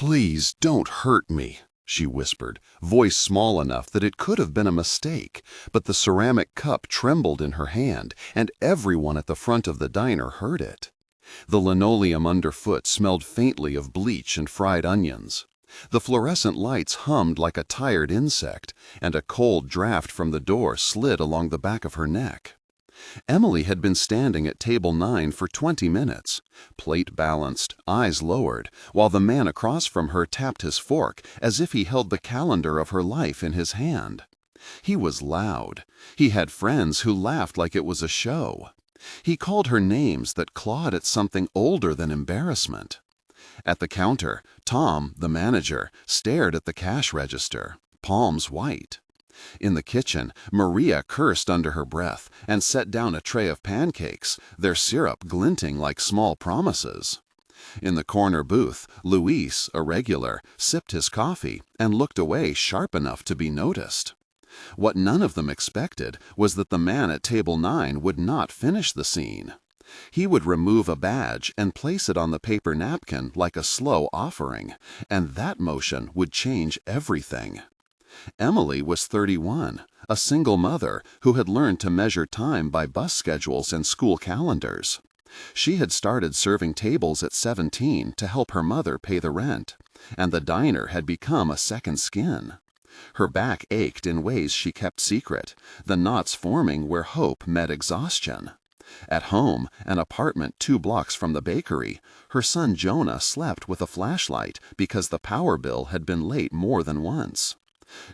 "Please don't hurt me," she whispered, voice small enough that it could have been a mistake, but the ceramic cup trembled in her hand, and everyone at the front of the diner heard it. The linoleum underfoot smelled faintly of bleach and fried onions. The fluorescent lights hummed like a tired insect, and a cold draft from the door slid along the back of her neck. Emily had been standing at table 9 for 20 minutes, plate balanced, eyes lowered, while the man across from her tapped his fork as if he held the calendar of her life in his hand. He was loud. He had friends who laughed like it was a show. He called her names that clawed at something older than embarrassment. At the counter, Tom, the manager, stared at the cash register, palms white. In the kitchen, Maria cursed under her breath and set down a tray of pancakes, their syrup glinting like small promises. In the corner booth, Luis, a regular, sipped his coffee and looked away sharp enough to be noticed. What none of them expected was that the man at table 9 would not finish the scene. He would remove a badge and place it on the paper napkin like a slow offering, and that motion would change everything. Emily was 31, a single mother who had learned to measure time by bus schedules and school calendars. She had started serving tables at 17 to help her mother pay the rent, and the diner had become a second skin. Her back ached in ways she kept secret, the knots forming where hope met exhaustion. At home, an apartment 2 blocks from the bakery, her son Jonah slept with a flashlight because the power bill had been late more than once.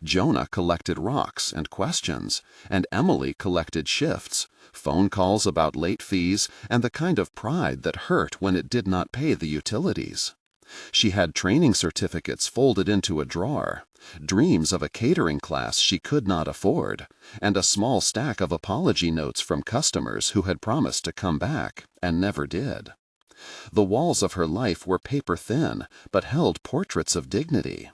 Jonah collected rocks and questions, and Emily collected shifts, phone calls about late fees, and the kind of pride that hurt when it did not pay the utilities. She had training certificates folded into a drawer, dreams of a catering class she could not afford, and a small stack of apology notes from customers who had promised to come back and never did. The walls of her life were paper thin, but held portraits of dignity.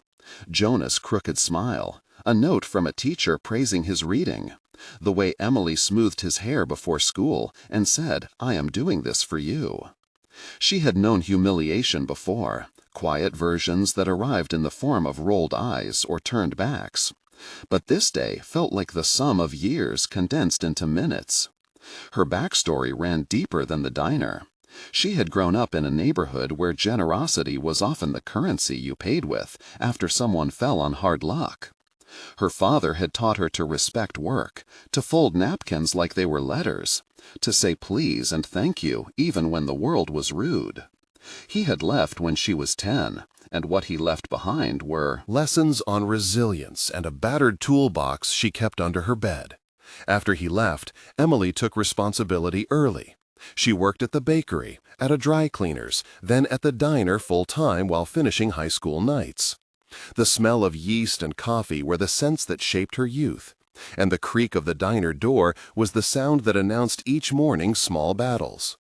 Jonah's crooked smile, a note from a teacher praising his reading, the way Emily smoothed his hair before school and said, "I am doing this for you." She had known humiliation before, quiet versions that arrived in the form of rolled eyes or turned backs. But this day felt like the sum of years condensed into minutes. Her backstory ran deeper than the diner. She had grown up in a neighborhood where generosity was often the currency you paid with after someone fell on hard luck. Her father had taught her to respect work, to fold napkins like they were letters, to say please and thank you even when the world was rude. He had left when she was 10, and what he left behind were lessons on resilience and a battered toolbox she kept under her bed. After he left, Emily took responsibility early. She worked at the bakery, at a dry cleaner's, then at the diner full-time while finishing high school nights. The smell of yeast and coffee were the scents that shaped her youth, and the creak of the diner door was the sound that announced each morning small battles.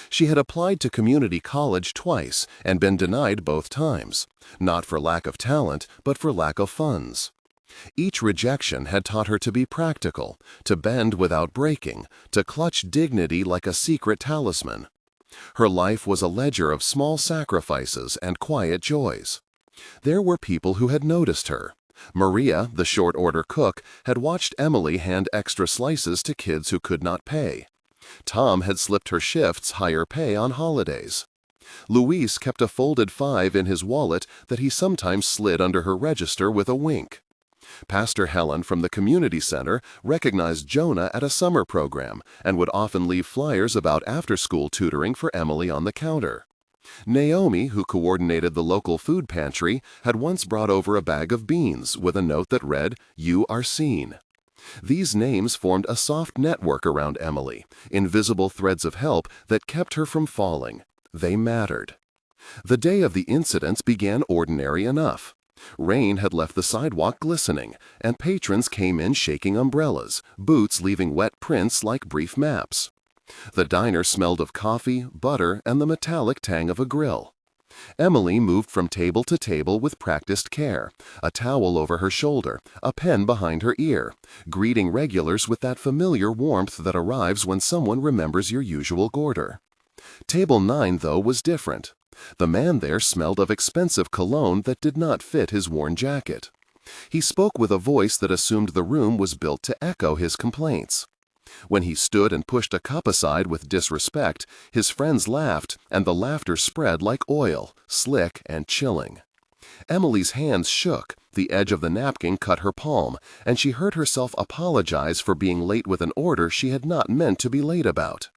She had applied to community college twice and been denied both times, not for lack of talent, but for lack of funds. Each rejection had taught her to be practical, to bend without breaking, to clutch dignity like a secret talisman. Her life was a ledger of small sacrifices and quiet joys. There were people who had noticed her. Maria, the short-order cook, had watched Emily hand extra slices to kids who could not pay. Tom had slipped her shifts higher pay on holidays. Luis kept a folded 5 in his wallet that he sometimes slid under her register with a wink. Pastor Helen from the community center recognized Jonah at a summer program and would often leave flyers about after-school tutoring for Emily on the counter. Naomi, who coordinated the local food pantry, had once brought over a bag of beans with a note that read, "You are seen." These names formed a soft network around Emily, invisible threads of help that kept her from falling. They mattered. The day of the incidents began ordinary enough. Rain had left the sidewalk glistening, and patrons came in shaking umbrellas, boots leaving wet prints like brief maps. The diner smelled of coffee, butter, and the metallic tang of a grill. Emily moved from table to table with practiced care, a towel over her shoulder, a pen behind her ear, greeting regulars with that familiar warmth that arrives when someone remembers your usual order. Table 9, though, was different. The man there smelled of expensive cologne that did not fit his worn jacket. He spoke with a voice that assumed the room was built to echo his complaints. When he stood and pushed a cup aside with disrespect, his friends laughed, and the laughter spread like oil, slick and chilling. Emily's hands shook, the edge of the napkin cut her palm, and she heard herself apologize for being late with an order she had not meant to be late about.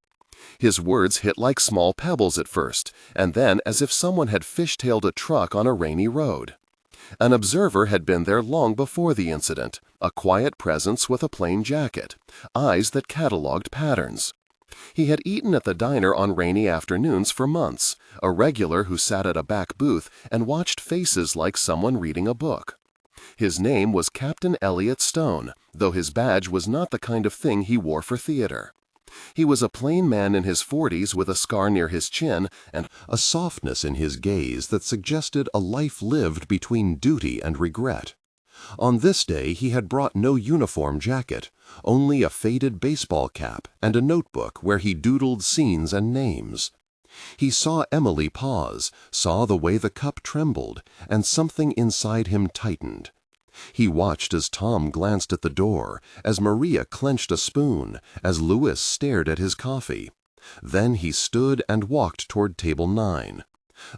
His words hit like small pebbles at first, and then as if someone had fishtailed a truck on a rainy road. An observer had been there long before the incident, a quiet presence with a plain jacket, eyes that catalogued patterns. He had eaten at the diner on rainy afternoons for months, a regular who sat at a back booth and watched faces like someone reading a book. His name was Captain Elliot Stone, though his badge was not the kind of thing he wore for theater. He was a plain man in his 40s with a scar near his chin and A softness in his gaze that suggested a life lived between duty and regret. On this day he had brought no uniform jacket, only a faded baseball cap and a notebook where he doodled scenes and names. He saw Emily pause, saw the way the cup trembled, and something inside him tightened. He watched as Tom glanced at the door, as Maria clenched a spoon, as Louis stared at his coffee. Then he stood and walked toward table 9.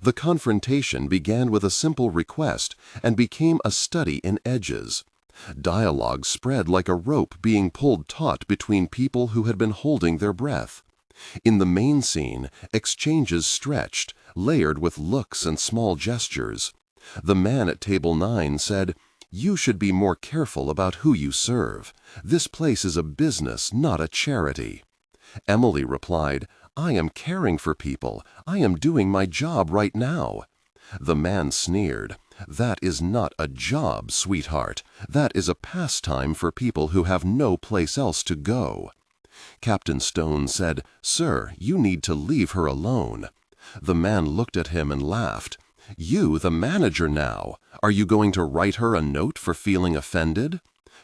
The confrontation began with a simple request and became a study in edges. Dialogue spread like a rope being pulled taut between people who had been holding their breath. In the main scene, exchanges stretched, layered with looks and small gestures. The man at table 9 said, "You should be more careful about who you serve. This place is a business, not a charity." Emily replied, "I am caring for people. I am doing my job right now." The man sneered, "That is not a job, sweetheart. That is a pastime for people who have no place else to go." Captain Stone said, "Sir, you need to leave her alone." The man looked at him and laughed. "You, the manager now. Are you going to write her a note for feeling offended?"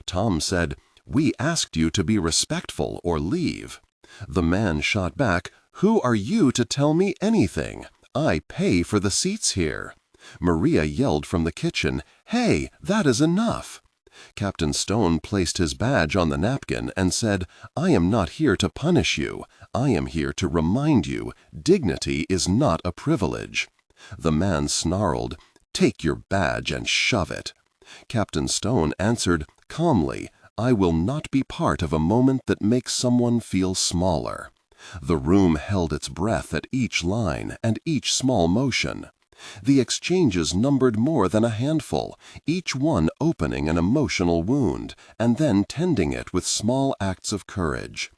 Tom said, "We asked you to be respectful or leave." The man shot back, "Who are you to tell me anything? I pay for the seats here." Maria yelled from the kitchen, "Hey, that is enough." Captain Stone placed his badge on the napkin and said, "I am not here to punish you. I am here to remind you, dignity is not a privilege." The man snarled, "Take your badge and shove it." Captain Stone answered calmly, "I will not be part of a moment that makes someone feel smaller." The room held its breath at each line and each small motion. The exchanges numbered more than a handful, each one opening an emotional wound and then tending it with small acts of courage.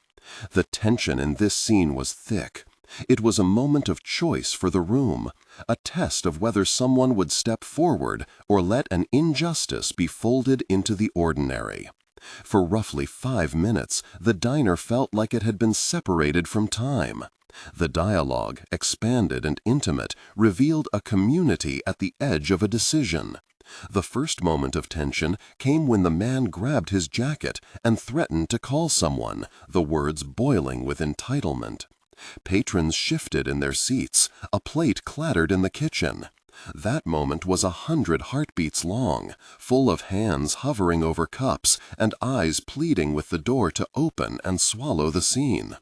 The tension in this scene was thick. It was a moment of choice for the room, a test of whether someone would step forward or let an injustice be folded into the ordinary. For roughly 5 minutes, the diner felt like it had been separated from time. The dialogue, expanded and intimate, revealed a community at the edge of a decision. The first moment of tension came when the man grabbed his jacket and threatened to call someone, the words boiling with entitlement. Patrons shifted in their seats. A plate clattered in the kitchen. That moment was 100 heartbeats long, full of hands hovering over cups and eyes pleading with the door to open and swallow the scene.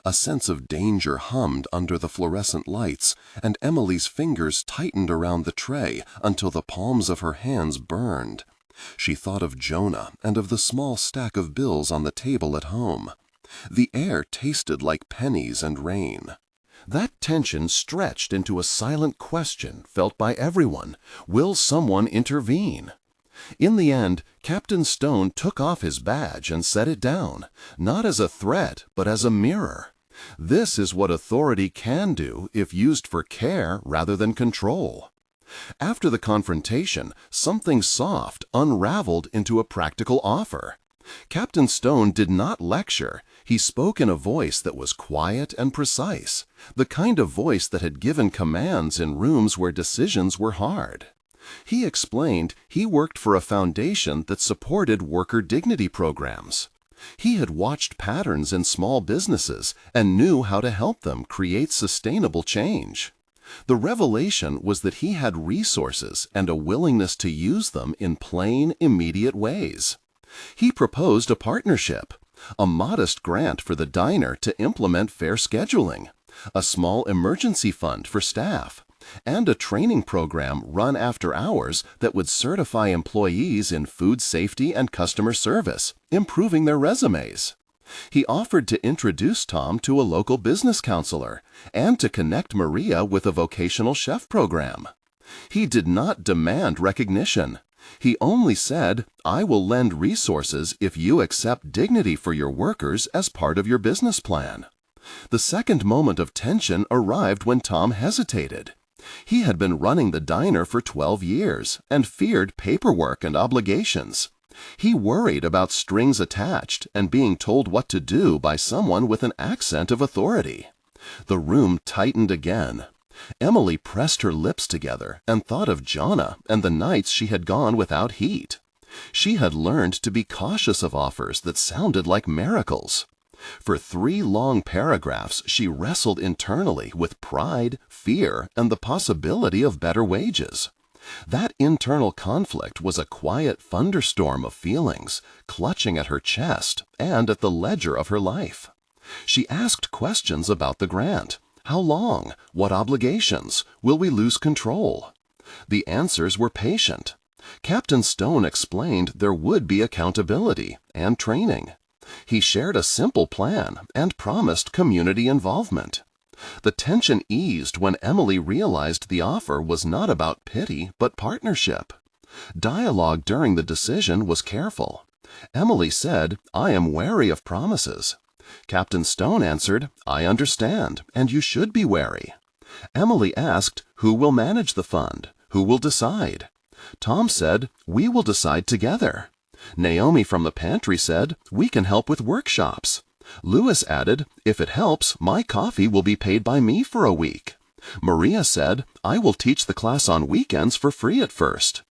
A sense of danger hummed under the fluorescent lights, and Emily's fingers tightened around the tray until the palms of her hands burned. She thought of Jonah and of the small stack of bills on the table at home. The air tasted like pennies and rain. That tension stretched into a silent question felt by everyone. Will someone intervene? In the end, Captain Stone took off his badge and set it down, not as a threat, but as a mirror. This is what authority can do if used for care rather than control. After the confrontation, something soft unraveled into a practical offer. Captain Stone did not lecture. He spoke in a voice that was quiet and precise, the kind of voice that had given commands in rooms where decisions were hard. He explained he worked for a foundation that supported worker dignity programs. He had watched patterns in small businesses and knew how to help them create sustainable change. The revelation was that he had resources and a willingness to use them in plain, immediate ways. He proposed a partnership, a modest grant for the diner to implement fair scheduling, a small emergency fund for staff, and a training program run after hours that would certify employees in food safety and customer service, improving their resumes. He offered to introduce Tom to a local business counselor and to connect Maria with a vocational chef program. He did not demand recognition. He only said, "I will lend resources if you accept dignity for your workers as part of your business plan." The second moment of tension arrived when Tom hesitated. He had been running the diner for 12 years and feared paperwork and obligations. He worried about strings attached and being told what to do by someone with an accent of authority. The room tightened again. Emily pressed her lips together and thought of Jonna and the nights she had gone without heat. She had learned to be cautious of offers that sounded like miracles. For 3 long paragraphs, she wrestled internally with pride, fear, and the possibility of better wages. That internal conflict was a quiet thunderstorm of feelings, clutching at her chest and at the ledger of her life. She asked questions about the grant. How long? What obligations? Will we lose control? The answers were patient. Captain Stone explained there would be accountability and training. He shared a simple plan and promised community involvement. The tension eased when Emily realized the offer was not about pity but partnership. Dialogue during the decision was careful. Emily said, "I am wary of promises." Captain Stone answered, "I understand, and you should be wary." Emily asked, "Who will manage the fund? Who will decide?" Tom said, "We will decide together." Naomi from the pantry said, "We can help with workshops." Lewis added, "If it helps, my coffee will be paid by me for a week." Maria said, "I will teach the class on weekends for free at first."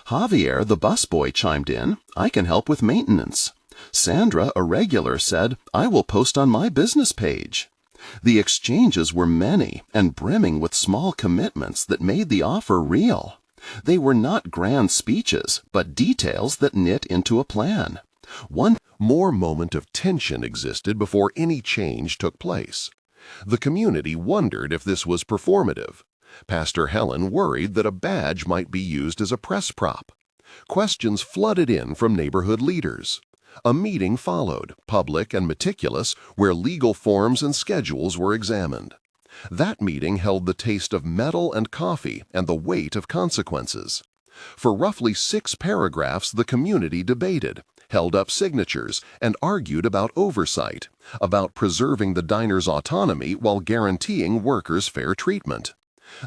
Javier, the busboy, chimed in, "I can help with maintenance." Sandra, a regular, said, "I will post on my business page." The exchanges were many and brimming with small commitments that made the offer real. They were not grand speeches, but details that knit into a plan. One more moment of tension existed before any change took place. The community wondered if this was performative. Pastor Helen worried that a badge might be used as a press prop. Questions flooded in from neighborhood leaders. A meeting followed, public and meticulous, where legal forms and schedules were examined. That meeting held the taste of metal and coffee and the weight of consequences. For roughly 6 paragraphs, the community debated, held up signatures, and argued about oversight, about preserving the diner's autonomy while guaranteeing workers fair treatment.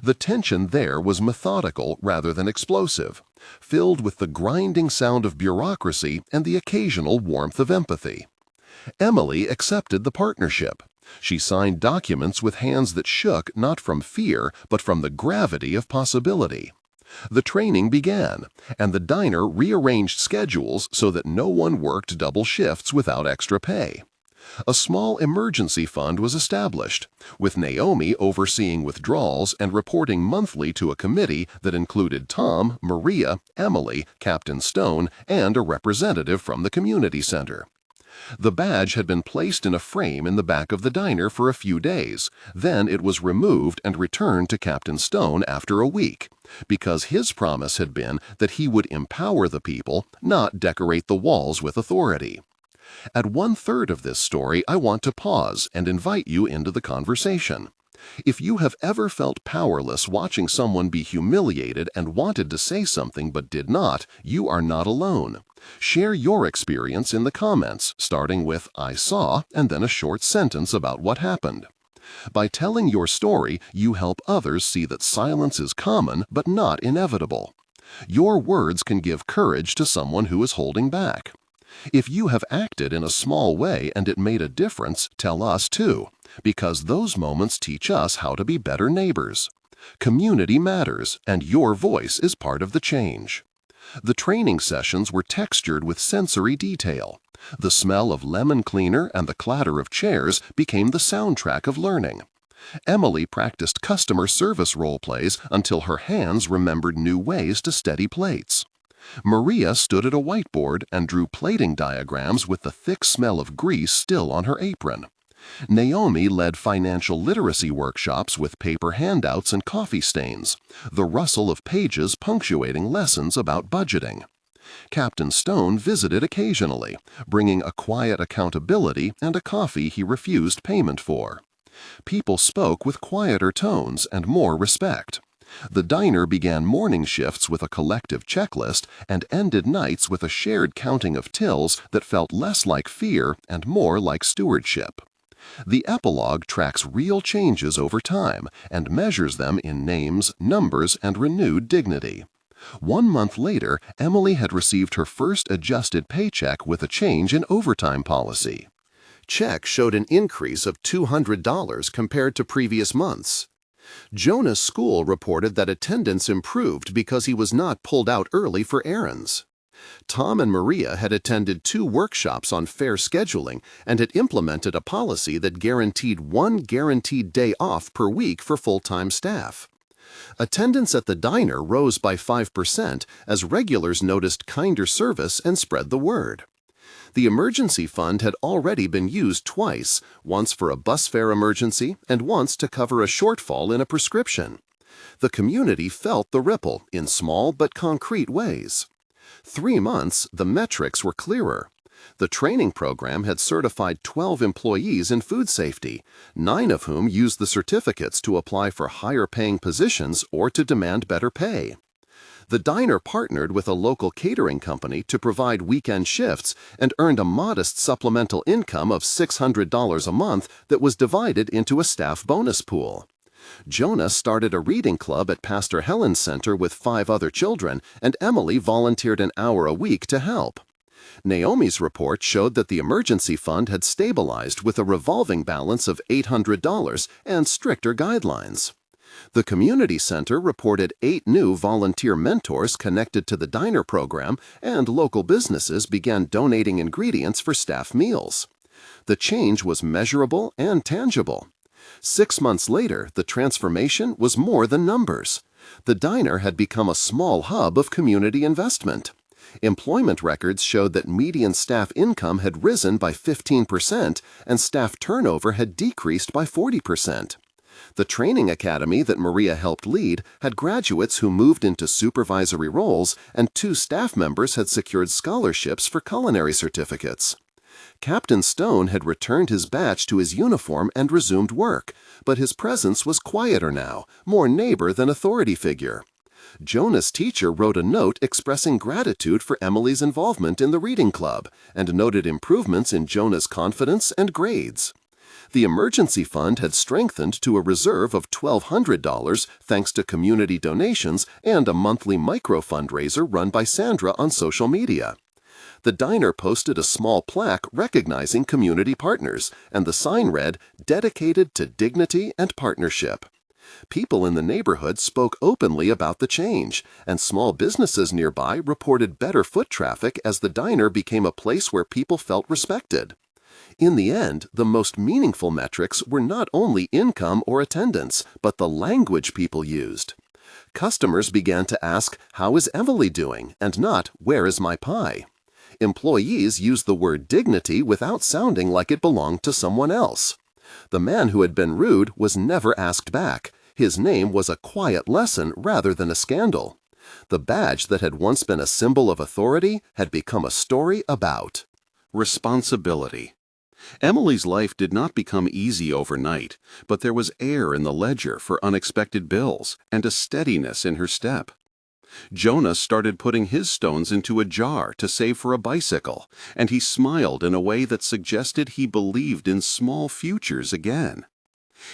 The tension there was methodical rather than explosive, filled with the grinding sound of bureaucracy and the occasional warmth of empathy. Emily accepted the partnership. She signed documents with hands that shook not from fear, but from the gravity of possibility. The training began, and the diner rearranged schedules so that no one worked double shifts without extra pay. A small emergency fund was established, with Naomi overseeing withdrawals and reporting monthly to a committee that included Tom, Maria, Emily, Captain Stone, and a representative from the community center. The badge had been placed in a frame in the back of the diner for a few days. Then it was removed and returned to Captain Stone after a week, because his promise had been that he would empower the people, not decorate the walls with authority. At 1/3 of this story, I want to pause and invite you into the conversation. If you have ever felt powerless watching someone be humiliated and wanted to say something but did not, you are not alone. Share your experience in the comments, starting with "I saw" and then a short sentence about what happened. By telling your story, you help others see that silence is common but not inevitable. Your words can give courage to someone who is holding back. If you have acted in a small way and it made a difference, tell us too, because those moments teach us how to be better neighbors. Community matters, and your voice is part of the change. The training sessions were textured with sensory detail. The smell of lemon cleaner and the clatter of chairs became the soundtrack of learning. Emily practiced customer service role plays until her hands remembered new ways to steady plates. Maria stood at a whiteboard and drew plating diagrams with the thick smell of grease still on her apron. Naomi led financial literacy workshops with paper handouts and coffee stains, the rustle of pages punctuating lessons about budgeting. Captain Stone visited occasionally, bringing a quiet accountability and a coffee he refused payment for. People spoke with quieter tones and more respect. The diner began morning shifts with a collective checklist and ended nights with a shared counting of tills that felt less like fear and more like stewardship. The epilogue tracks real changes over time and measures them in names, numbers, and renewed dignity. 1 month later, Emily had received her first adjusted paycheck with a change in overtime policy. Check showed an increase of $200 compared to previous months. Jonah's school reported that attendance improved because he was not pulled out early for errands. Tom and Maria had attended 2 workshops on fair scheduling and had implemented a policy that guaranteed 1 guaranteed day off per week for full-time staff. Attendance at the diner rose by 5% as regulars noticed kinder service and spread the word. The emergency fund had already been used twice, once for a bus fare emergency and once to cover a shortfall in a prescription. The community felt the ripple in small but concrete ways. 3 months, the metrics were clearer. The training program had certified 12 employees in food safety, 9 of whom used the certificates to apply for higher-paying positions or to demand better pay. The diner partnered with a local catering company to provide weekend shifts and earned a modest supplemental income of $600 a month that was divided into a staff bonus pool. Jonah started a reading club at Pastor Helen's Center with 5 other children, and Emily volunteered an hour a week to help. Naomi's report showed that the emergency fund had stabilized with a revolving balance of $800 and stricter guidelines. The community center reported 8 new volunteer mentors connected to the diner program, and local businesses began donating ingredients for staff meals. The change was measurable and tangible. 6 months later, the transformation was more than numbers. The diner had become a small hub of community investment. Employment records showed that median staff income had risen by 15% and staff turnover had decreased by 40%. The training academy that Maria helped lead had graduates who moved into supervisory roles, and 2 staff members had secured scholarships for culinary certificates. Captain Stone had returned his badge to his uniform and resumed work, but his presence was quieter now, more neighbor than authority figure. Jonah's teacher wrote a note expressing gratitude for Emily's involvement in the reading club and noted improvements in Jonah's confidence and grades. The emergency fund had strengthened to a reserve of $1,200 thanks to community donations and a monthly micro-fundraiser run by Sandra on social media. The diner posted a small plaque recognizing community partners, and the sign read, "Dedicated to Dignity and Partnership." People in the neighborhood spoke openly about the change, and small businesses nearby reported better foot traffic as the diner became a place where people felt respected. In the end, the most meaningful metrics were not only income or attendance, but the language people used. Customers began to ask, "How is Emily doing?" and not, "Where is my pie?" Employees used the word dignity without sounding like it belonged to someone else. The man who had been rude was never asked back. His name was a quiet lesson rather than a scandal. The badge that had once been a symbol of authority had become a story about responsibility. Emily's life did not become easy overnight, but there was air in the ledger for unexpected bills and a steadiness in her step. Jonah started putting his stones into a jar to save for a bicycle, and he smiled in a way that suggested he believed in small futures again.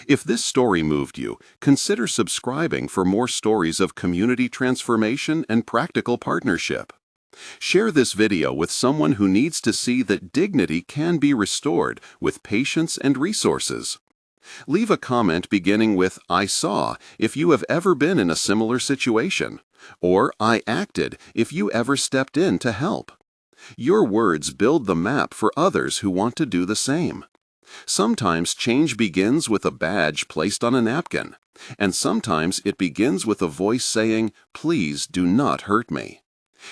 If this story moved you, consider subscribing for more stories of community transformation and practical partnership. Share this video with someone who needs to see that dignity can be restored with patience and resources. Leave a comment beginning with "I saw" if you have ever been in a similar situation, or "I acted" if you ever stepped in to help. Your words build the map for others who want to do the same. Sometimes change begins with a badge placed on a napkin, and sometimes it begins with a voice saying, "Please do not hurt me."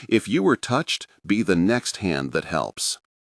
If you were touched, be the next hand that helps.